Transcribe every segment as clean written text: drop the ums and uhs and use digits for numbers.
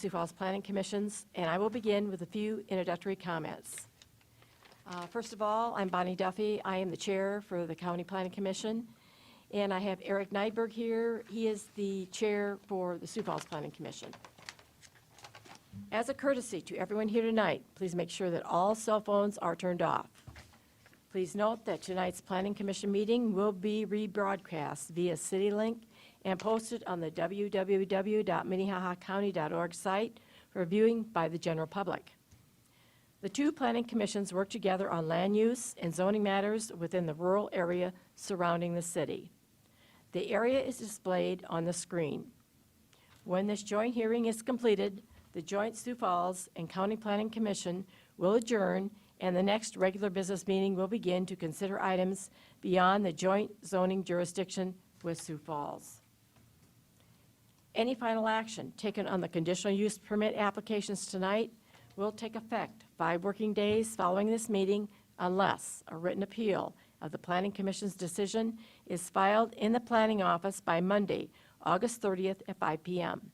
Sioux Falls Planning Commissions, and I will begin with a few introductory comments. First of all, I'm Bonnie Duffy. I am the chair for the County Planning Commission, and I have Eric Nyberg here. He is the chair for the Sioux Falls Planning Commission. As a courtesy to everyone here tonight, please make sure that all cell phones are turned off. Please note that tonight's Planning Commission meeting will be rebroadcast via CityLink and posted on the www.minnehahacounty.org site for viewing by the general public. The two planning commissions work together on land use and zoning matters within the rural area surrounding the city. The area is displayed on the screen. When this joint hearing is completed, the joint Sioux Falls and County Planning Commission will adjourn, and the next regular business meeting will begin to consider items beyond the joint zoning jurisdiction with Sioux Falls. Any final action taken on the conditional use permit applications tonight will take effect 5 working days following this meeting unless a written appeal of the Planning Commission's decision is filed in the Planning Office by Monday, August 30th at 5 p.m.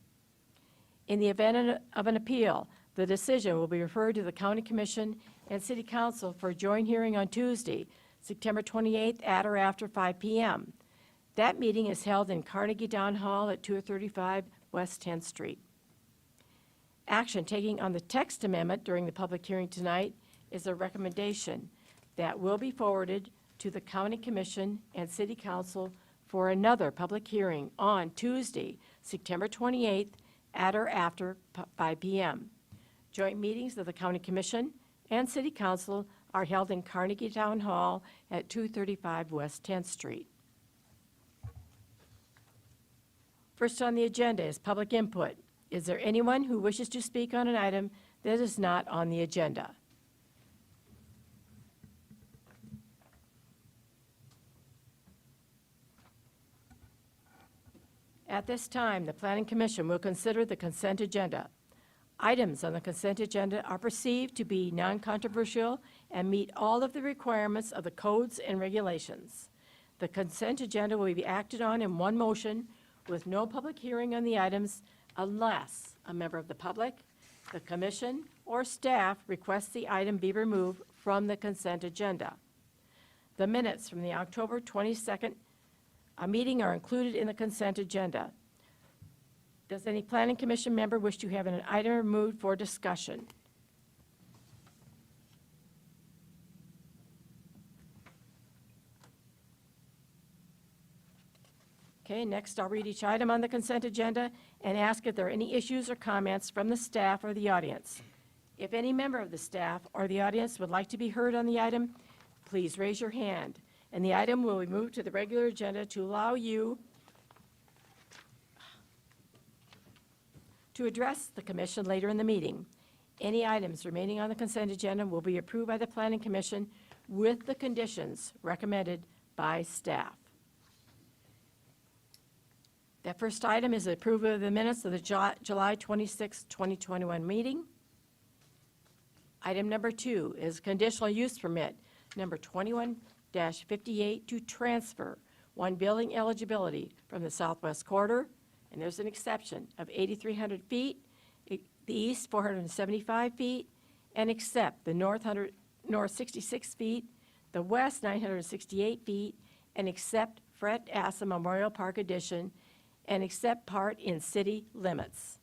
In the event of an appeal, the decision will be referred to the County Commission and City Council for a joint hearing on Tuesday, September 28th at or after 5 p.m. That meeting is held in Carnegie Town Hall at 235 West 10th Street. Action taking on the text amendment during the public hearing tonight is a recommendation that will be forwarded to the County Commission and City Council for another public hearing on Tuesday, September 28th at or after 5 p.m. Joint meetings of the County Commission and City Council are held in Carnegie Town Hall at 235 West 10th Street. First on the agenda is public input. Is there anyone who wishes to speak on an item that is not on the agenda? At this time, the Planning Commission will consider the consent agenda. Items on the consent agenda are perceived to be non-controversial and meet all of the requirements of the codes and regulations. The consent agenda will be acted on in one motion with no public hearing on the items unless a member of the public, the commission, or staff requests the item be removed from the consent agenda. The minutes from the October 22nd meeting are included in the consent agenda. Does any Planning Commission member wish to have an item removed for discussion? Okay, next I'll read each item on the consent agenda and ask if there are any issues or comments from the staff or the audience. If any member of the staff or the audience would like to be heard on the item, please raise your hand, and the item will be moved to the regular agenda to allow you to address the commission later in the meeting. Any items remaining on the consent agenda will be approved by the Planning Commission with the conditions recommended by staff. That first item is approval of the minutes of the July 26, 2021 meeting. Item number 2 is conditional use permit number 21-58 to transfer one building eligibility from the southwest quarter, and there's an exception of 8,300 feet, the east 475 feet, and accept the north 66 feet, the west 968 feet, and accept Fred Assa Memorial Park Addition, and accept part in city limits.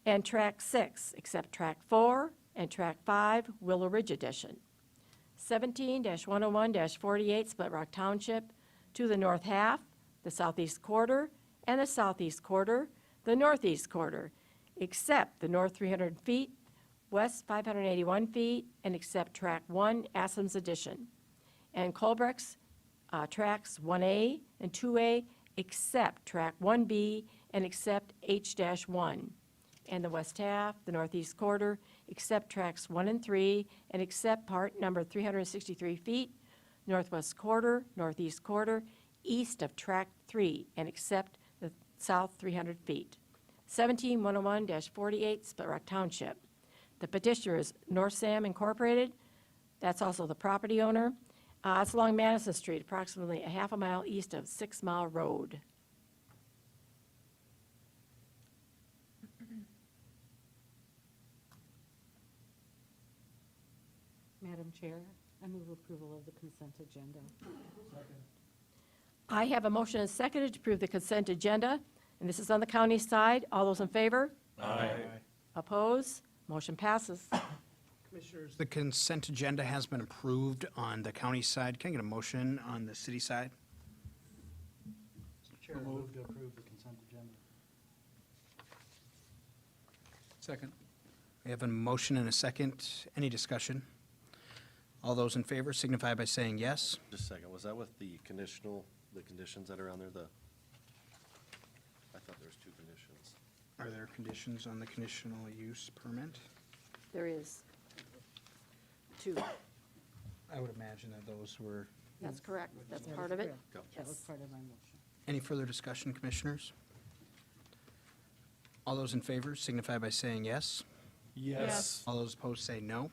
And track 6, accept track 4, and track 5, Willow Ridge Addition. 17-101-48 Split Rock Township to the north half, the southeast quarter, and the southeast quarter, the northeast quarter, except the north 300 feet, west 581 feet, and accept track 1, Assams Addition. And Colbrecht's tracks 1A and 2A, accept track 1B and accept H-1. And the west half, the northeast quarter, accept tracks 1 and 3 and accept part number 363 feet, northwest quarter, northeast quarter, east of track 3 and accept the south 300 feet. 17-101-48 Split Rock Township. The petitioner is North Sam Incorporated. That's also the property owner. It's along Madison Street, approximately a half a mile east of 6 Mile Road. Madam Chair, I move approval of the consent agenda. I have a motion and seconded to approve the consent agenda, and this is on the county side. All those in favor? Aye. Oppose? Motion passes. Commissioners, the consent agenda has been approved on the county side. Can I get a motion on the city side? Mr. Chair, I move to approve the consent agenda. Second. We have a motion and a second. Any discussion? All those in favor signify by saying yes. Just a second, was that with the conditional, the conditions that are on there, I thought there was 2 conditions. Are there conditions on the conditional use permit? There is 2. I would imagine that those were. That's correct. That's That part is of it. correct. That Yes. was part of my motion. Any further discussion, commissioners? All those in favor signify by saying yes. Yes. All those opposed say no.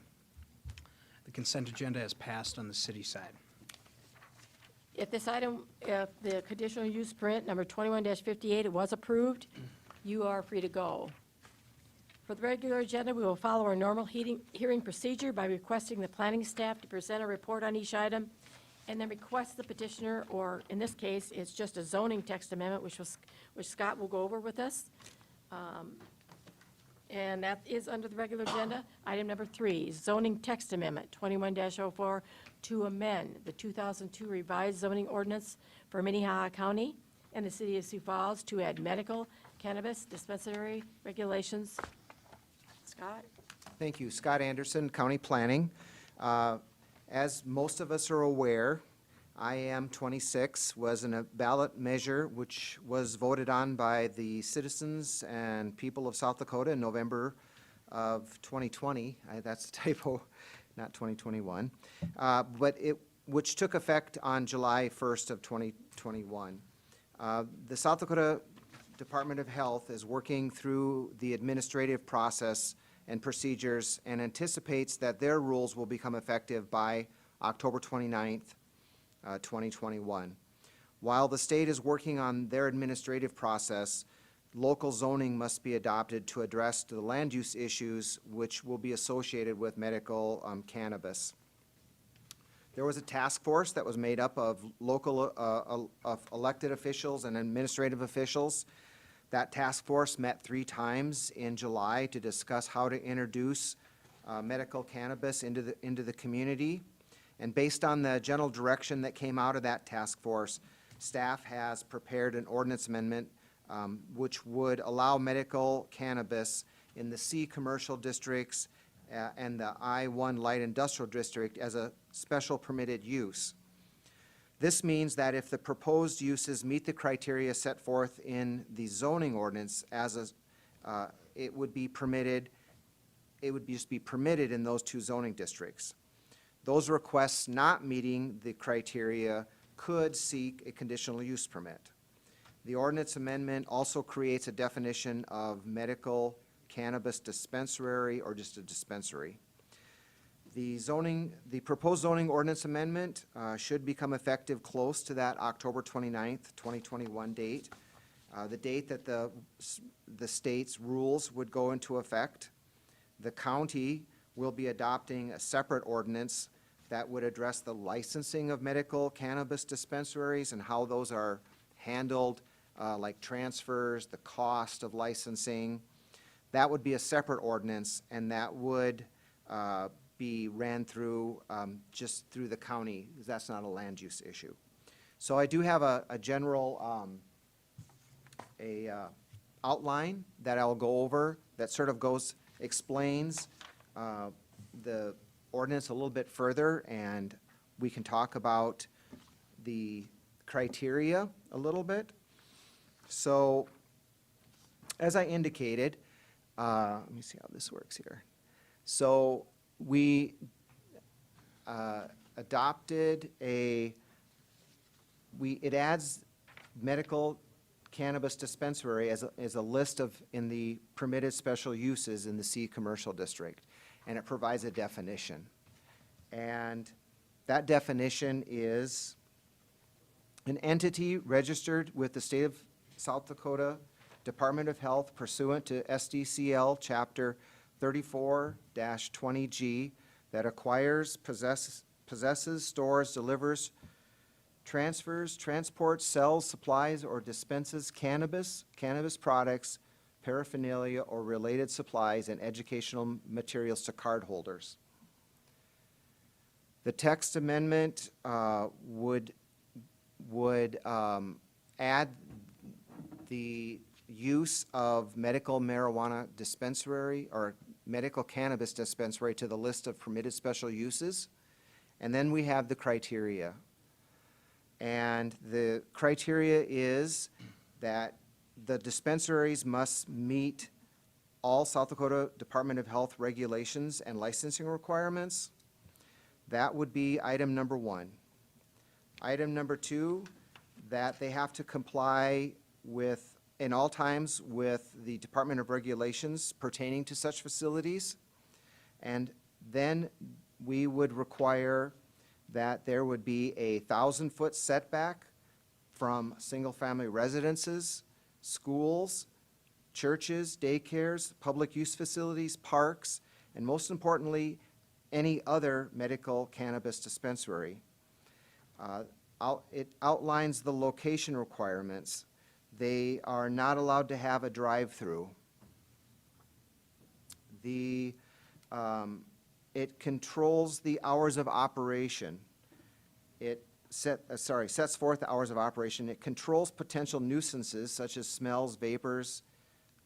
The consent agenda has passed on the city side. If this item, if the conditional use permit number 21-58, it was approved, you are free to go. For the regular agenda, we will follow our normal hearing procedure by requesting the planning staff to present a report on each item, and then request the petitioner, or in this case, it's just a zoning text amendment, which Scott will go over with us. And that is under the regular agenda. Item number 3, zoning text amendment, 21-04, to amend the 2002 revised zoning ordinance for Minnehaha County and the city of Sioux Falls to add medical cannabis dispensary regulations. Scott? Thank you. Scott Anderson, County Planning. As most of us are aware, IM 26 was a ballot measure which was voted on by the citizens and people of South Dakota in November of 2020. That's a typo, not 2021. Which took effect on July 1st of 2021. The South Dakota Department of Health is working through the administrative process and procedures and anticipates that their rules will become effective by October 29th, 2021. While the state is working on their administrative process, local zoning must be adopted to address the land use issues which will be associated with medical cannabis. There was a task force that was made up of local of elected officials and administrative officials. That task force met 3 times in July to discuss how to introduce medical cannabis into the community. And based on the general direction that came out of that task force, staff has prepared an ordinance amendment which would allow medical cannabis in the C commercial districts and the I-1 light industrial district as a special permitted use. This means that if the proposed uses meet the criteria set forth in the zoning ordinance it would just be permitted in those 2 zoning districts. Those requests not meeting the criteria could seek a conditional use permit. The ordinance amendment also creates a definition of medical cannabis dispensary or just a dispensary. The proposed zoning ordinance amendment should become effective close to that October 29th, 2021 date, the date that the state's rules would go into effect. The county will be adopting a separate ordinance that would address the licensing of medical cannabis dispensaries and how those are handled, like transfers, the cost of licensing. That would be a separate ordinance, and that would be ran through, just through the county, because that's not a land use issue. So I do have a general outline that I'll go over that sort of explains the ordinance a little bit further, and we can talk about the criteria a little bit. So, as I indicated, let me see how this works here. So, we adopted it adds medical cannabis dispensary as a list in the permitted special uses in the C commercial district, and it provides a definition. And that definition is an entity registered with the state of South Dakota Department of Health pursuant to SDCL Chapter 34-20G that acquires, possesses, stores, delivers, transfers, transports, sells, supplies, or dispenses cannabis, cannabis products, paraphernalia, or related supplies and educational materials to cardholders. The text amendment would add the use of medical marijuana dispensary or medical cannabis dispensary to the list of permitted special uses. And then we have the criteria. And the criteria is that the dispensaries must meet all South Dakota Department of Health regulations and licensing requirements. That would be item number 1. Item number 2, that they have to comply with, in all times, with the Department of Regulations pertaining to such facilities. And then we would require that there would be a 1,000-foot setback from single-family residences, schools, churches, daycares, public use facilities, parks, and most importantly, any other medical cannabis dispensary. It outlines the location requirements. They are not allowed to have a drive-through. It controls the hours of operation. It sets forth the hours of operation. It controls potential nuisances such as smells, vapors,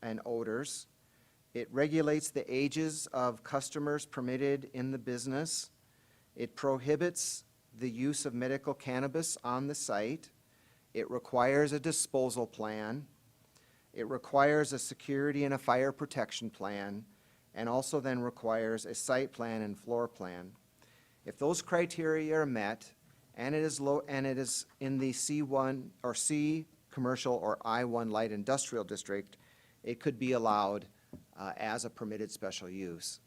and odors. It regulates the ages of customers permitted in the business. It prohibits the use of medical cannabis on the site. It requires a disposal plan. It requires a security and a fire protection plan, and also then requires a site plan and floor plan. If those criteria are met, and it is in the C1 or C commercial or I1 light industrial district, it could be allowed as a permitted special use.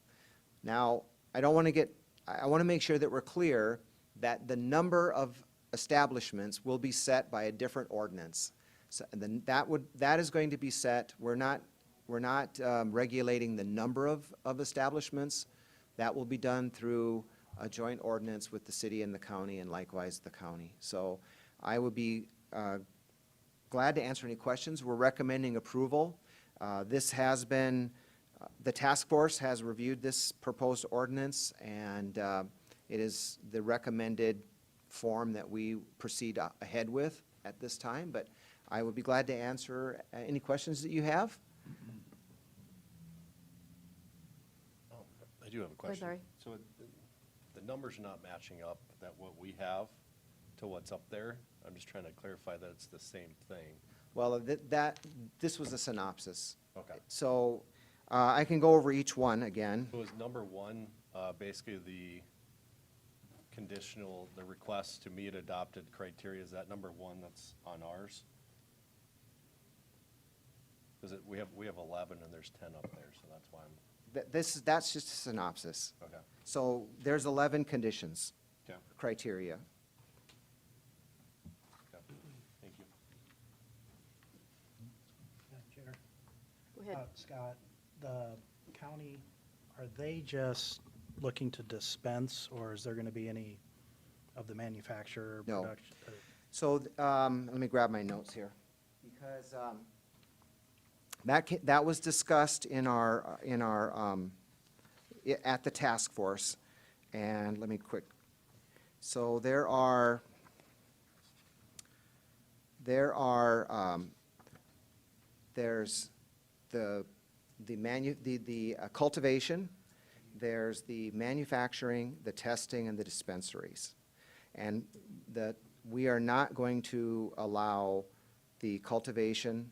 Now, I want to make sure that we're clear that the number of establishments will be set by a different ordinance. So then that is going to be set. We're not regulating the number of establishments. That will be done through a joint ordinance with the city and the county, and likewise the county. So I would be glad to answer any questions. We're recommending approval. This has been, the task force has reviewed this proposed ordinance, and it is the recommended form that we proceed ahead with at this time, but I would be glad to answer any questions that you have. Oh, I do have a question. Larry. So the numbers are not matching up, that what we have to what's up there. I'm just trying to clarify that it's the same thing. Well, this was a synopsis. Okay. So I can go over each one again. So is number 1 basically the request to meet adopted criteria? Is that number 1 that's on ours? Because we have 11 and there's 10 up there, so that's why I'm, That's just a synopsis. okay. So there's 11 conditions, Okay, criteria. okay. Thank you. Madam Chair. Go ahead. Scott, the county, are they just looking to dispense, or is there going to be any of the manufacturer No. production? So let me grab my notes here, because that was discussed in our at the task force, and let me so there's the cultivation, there's the manufacturing, the testing, and the dispensaries. And we are not going to allow the cultivation,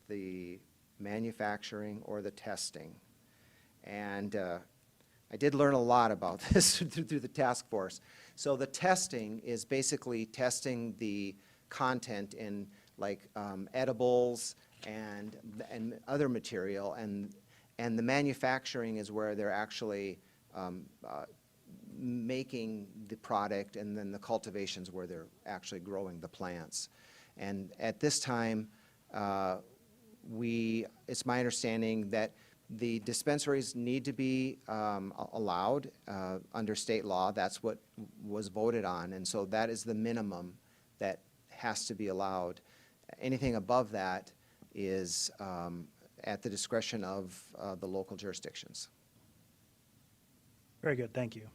the manufacturing, or the testing. And I did learn a lot about this through the task force. So the testing is basically testing the content in like edibles and other material, and the manufacturing is where they're actually making the product, and then the cultivation's where they're actually growing the plants. And at this time, it's my understanding that The dispensaries need to be allowed under state law. That's what was voted on, and so that is the minimum that has to be allowed. Anything above that is at the discretion of the local jurisdictions. Very good, thank you.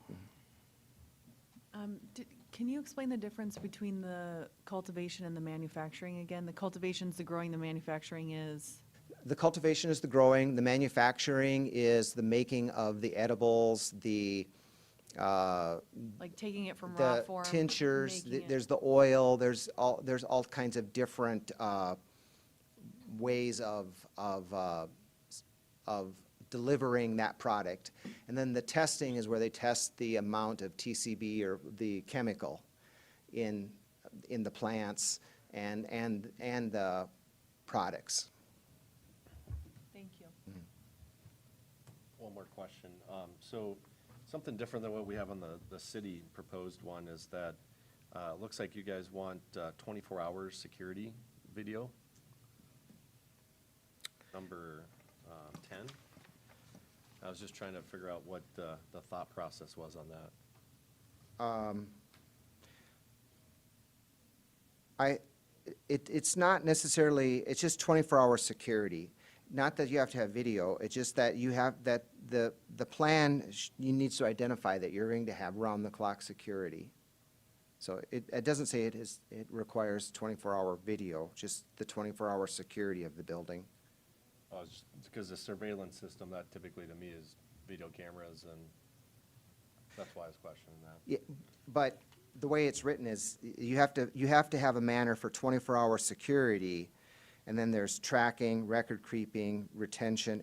Can you explain the difference between the cultivation and the manufacturing again? The cultivation's the growing, the manufacturing is? The cultivation is the growing, the manufacturing is the making of the edibles, the Like taking it from raw the form? tinctures, making it- there's the oil, there's all kinds of different ways of delivering that product. And then the testing is where they test the amount of TCB or the chemical in the plants and the products. Thank you. One more question. So something different than what we have on the city proposed one is that, it looks like you guys want 24 hours security video. Number 10. I was just trying to figure out what the thought process was on that. It's not necessarily, it's just 24-hour security. Not that you have to have video, it's just that you have, that the plan, you needs to identify that you're going to have round-the-clock security. So it doesn't say it requires 24-hour video, just the 24-hour security of the building. Because the surveillance system, that typically to me is video cameras, and that's why I was questioning that. Yeah, but the way it's written is, you have to have a manner for 24-hour security, and then there's tracking, record keeping, retention,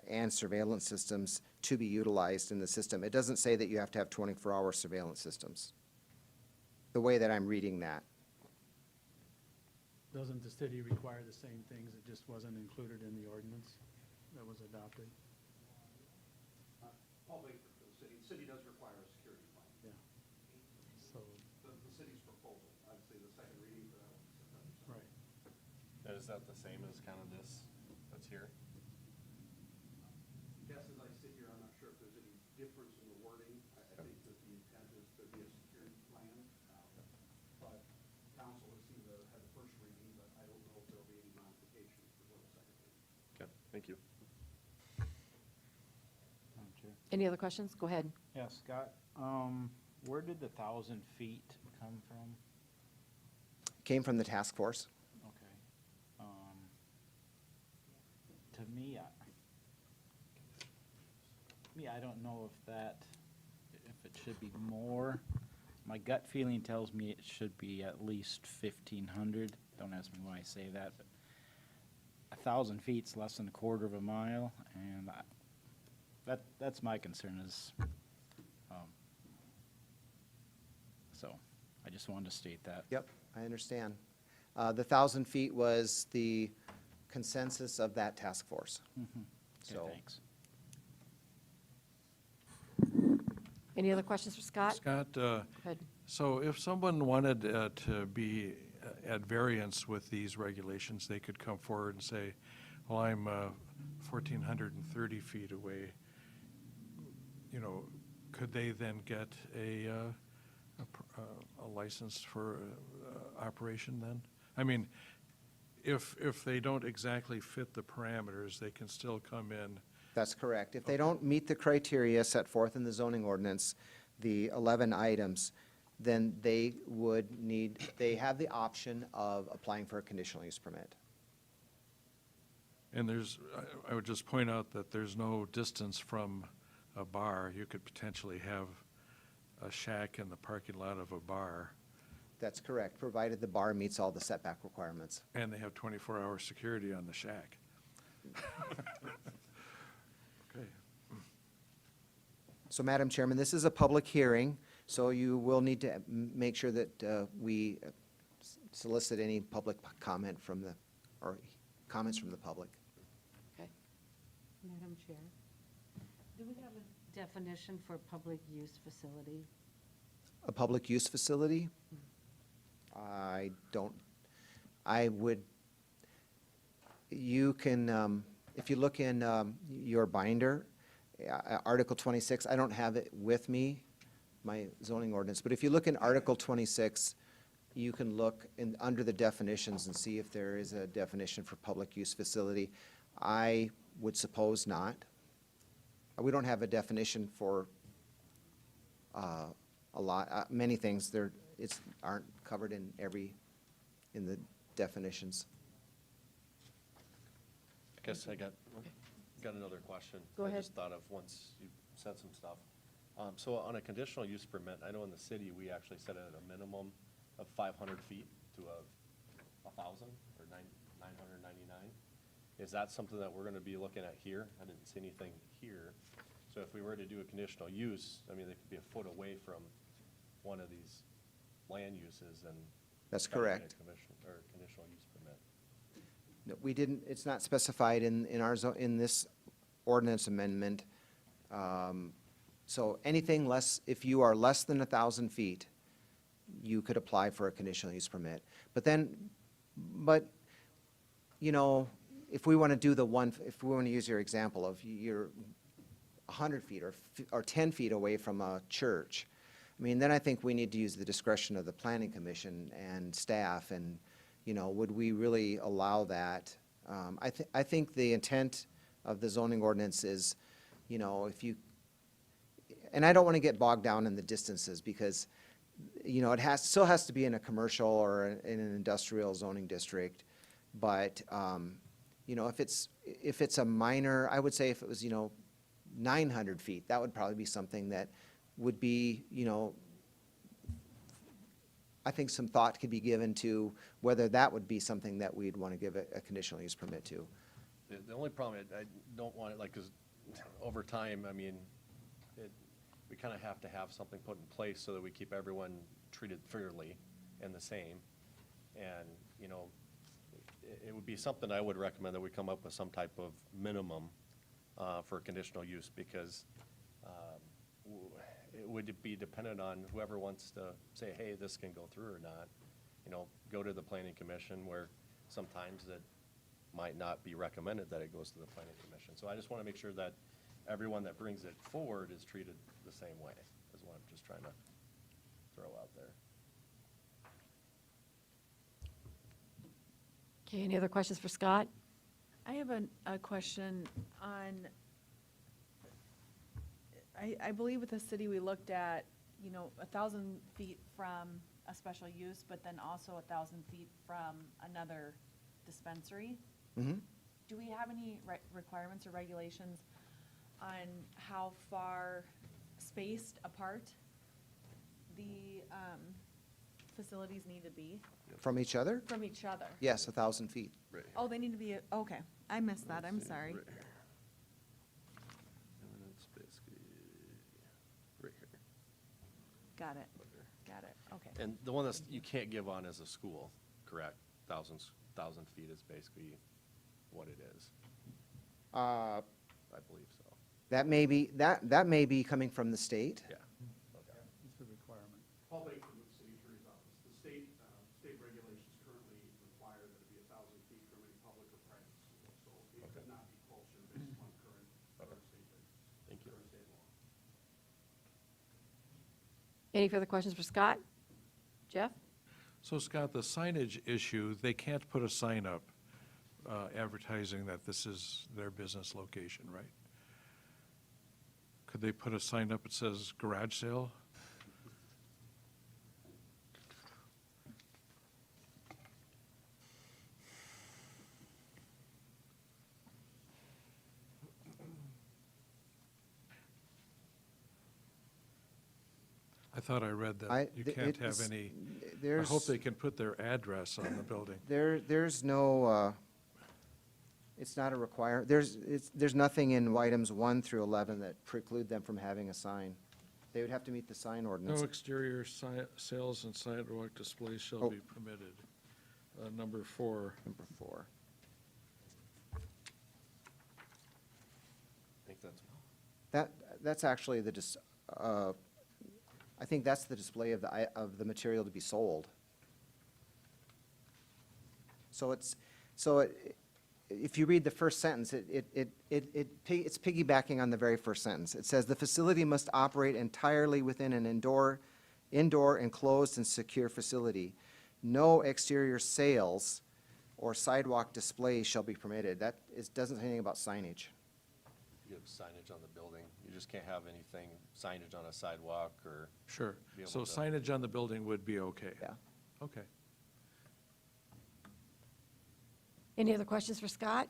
and surveillance systems to be utilized in the system. It doesn't say that you have to have 24-hour surveillance systems, the way that I'm reading that. Doesn't the city require the same things? It just wasn't included in the ordinance that was adopted? Public, the city does require a security plan. Yeah. So, The city's proposal, obviously the second reading for that one is September 2nd. right. And is that the same as kind of this that's here? Yes, as I sit here, I'm not sure if there's any difference in the wording. I think that the intent is to be a security plan. But council has seen had the first reading, but I don't know if there'll be any modifications before the second reading. Okay, thank you. Madam Chair. Any other questions? Go ahead. Yeah, Scott, where did the 1,000 feet come from? Came from the task force. Okay. To me, I don't know if it should be more. My gut feeling tells me it should be at least 1,500. Don't ask me why I say that, but 1,000 feet's less than a quarter of a mile, and that's my concern is, so I just wanted to state that. Yep, I understand. The 1,000 feet was the consensus of that task force. Okay, So- thanks. Any other questions for Scott? Scott, Go ahead. so if someone wanted to be at variance with these regulations, they could come forward and say, well, I'm 1,430 feet away. You know, could they then get a license for operation then? I mean, if they don't exactly fit the parameters, they can still come in. That's correct. If they don't meet the criteria set forth in the zoning ordinance, the 11 items, then they have the option of applying for a conditional use permit. And I would just point out that there's no distance from a bar. You could potentially have a shack in the parking lot of a bar, That's correct, provided the bar meets all the setback requirements. and they have 24-hour security on the shack. Okay. So, Madam Chairman, this is a public hearing, so you will need to make sure that we solicit any public comment or comments from the public. Okay. Madam Chair, do we have a definition for public use facility? A public use facility? You can if you look in your binder, Article 26, I don't have it with me, my zoning ordinance, but if you look in Article 26, you can look in, under the definitions and see if there is a definition for public use facility. I would suppose not. We don't have a definition for a lot, many things there, aren't covered in in the definitions. I guess I got another question. Go ahead. I just thought of once you said some stuff. So on a conditional use permit, I know in the city, we actually set it at a minimum of 500 feet to 1,000 or 999. Is that something that we're gonna be looking at here? I didn't see anything here. So if we were to do a conditional use, I mean, they could be a foot away from one of these land uses and. That's gotta get a correct. Conditional use permit. No, we didn't, it's not specified in our, in this ordinance amendment. So anything less, if you are less than 1,000 feet, you could apply for a conditional use permit. But you know, if we want to do if we want to use your example of you're 100 feet or 10 feet away from a church, I mean, then I think we need to use the discretion of the planning commission and staff, and, you know, would we really allow that? I think the intent of the zoning ordinance is, you know, and I don't want to get bogged down in the distances because, you know, it still has to be in a commercial or in an industrial zoning district. But, you know, if it's a minor, I would say if it was, you know, 900 feet, that would probably be something that would be, you know, I think some thought could be given to whether that would be something that we'd want to give a conditional use permit to. The only problem, I don't want it, like, 'cause over time, I mean, we kind of have to have something put in place so that we keep everyone treated fairly and the same. And, you know, it would be something I would recommend that we come up with some type of minimum for conditional use, because it would be dependent on whoever wants to say, hey, this can go through or not. You know, go to the planning commission, where sometimes it might not be recommended that it goes to the planning commission. So I just want to make sure that everyone that brings it forward is treated the same way, is what I'm just trying to throw out there. Okay, any other questions for Scott? I have a question on, I believe with the city, we looked at, you know, 1,000 feet from a special use, but then also 1,000 feet from another dispensary. Mm-hmm. Do we have any requirements or regulations on how far spaced apart the facilities need to be From each other? from each other? Yes, 1,000 feet. Right. Oh, they need to be, okay, I missed that, I'm Let's see, sorry. right here. And it's basically right here. Got it, okay. And the one that's, you can't give on is a school, correct? 1,000 feet is basically what it is. I believe so. That may be coming from the state. Yeah. It's a requirement. Paul Baker with the city attorney's office. The state regulations currently require that it be 1,000 feet from any public or private school. So it could not be closer based on current state regulations. Thank you. Current state law. Any further questions for Scott? Jeff? So Scott, the signage issue, they can't put a sign up advertising that this is their business location, right? Could they put a sign up that says garage sale? I thought I read that you can't have any, I hope they can put their address on the building. There's no, it's not a there's nothing in items 1 through 11 that preclude them from having a sign. They would have to meet the sign ordinance. No exterior sales and sidewalk displays shall Oh. be permitted. Number 4. Number 4. I think that's, That's actually I think that's the display of the material to be sold. So if you read the first sentence, it's piggybacking on the very first sentence. It says, "The facility must operate entirely within an indoor, enclosed, and secure facility. No exterior sales or sidewalk displays shall be permitted." Doesn't say anything about signage. You have signage on the building. You just can't have anything, signage on a sidewalk or. Sure. Be able So to- signage on the building would be okay? Yeah. Okay. Any other questions for Scott?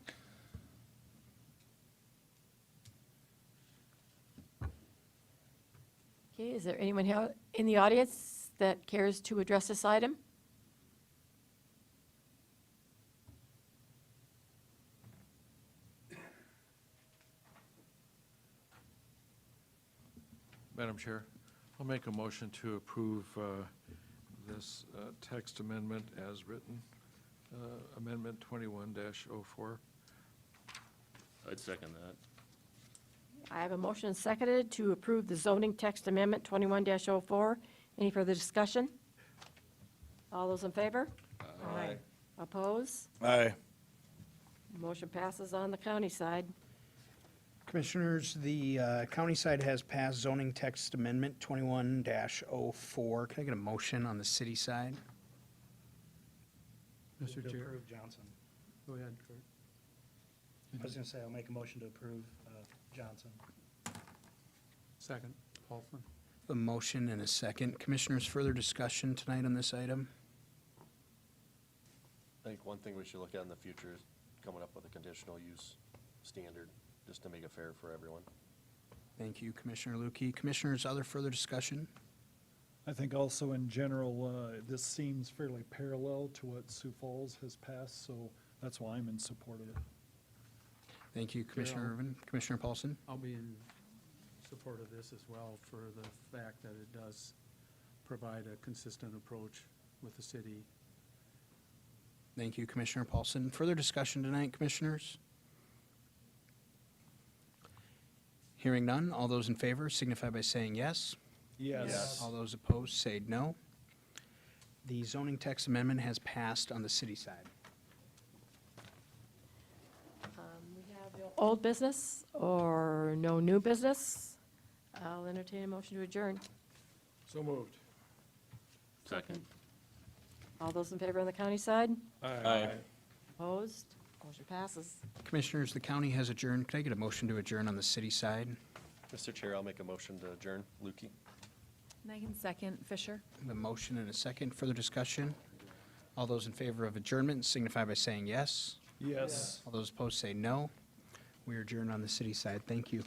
Okay, is there anyone here in the audience that cares to address this item? Madam Chair, I'll make a motion to approve this text amendment as written, Amendment 21-04. I'd second that. I have a motion seconded to approve the zoning text amendment 21-04. Any further discussion? All those in favor? Aye. Oppose? Aye. Motion passes on the county side. Commissioners, the county side has passed zoning text amendment 21-04. Can I get a motion on the city side? Move to approve Johnson. Go ahead, Kurt. I was gonna say, I'll make a motion to approve Johnson. Second, Paulson. A motion and a second. Commissioners, further discussion tonight on this item? I think one thing we should look at in the future is coming up with a conditional use standard, just to make it fair for everyone. Thank you, Commissioner Lukey. Commissioners, other further discussion? I think also in general, this seems fairly parallel to what Sioux Falls has passed, so that's why I'm in support of it. Thank you, Commissioner Irvin. Commissioner Paulson? I'll be in support of this as well for the fact that it does provide a consistent approach with the city. Thank you, Commissioner Paulson. Further discussion tonight, Commissioners? Hearing none, all those in favor signify by saying yes. Yes. All those opposed say no. The zoning text amendment has passed on the city side. We have no old business or no new business. I'll entertain a motion to adjourn. So moved. Second. All those in favor on the county side? Aye. Opposed? Motion passes. Commissioners, the county has adjourned. Can I get a motion to adjourn on the city side? Mr. Chair, I'll make a motion to adjourn. Lukey? And I can second Fisher. A motion and a second. Further discussion? All those in favor of adjournment signify by saying yes. Yes. All those opposed say no. We are adjourned on the city side. Thank you.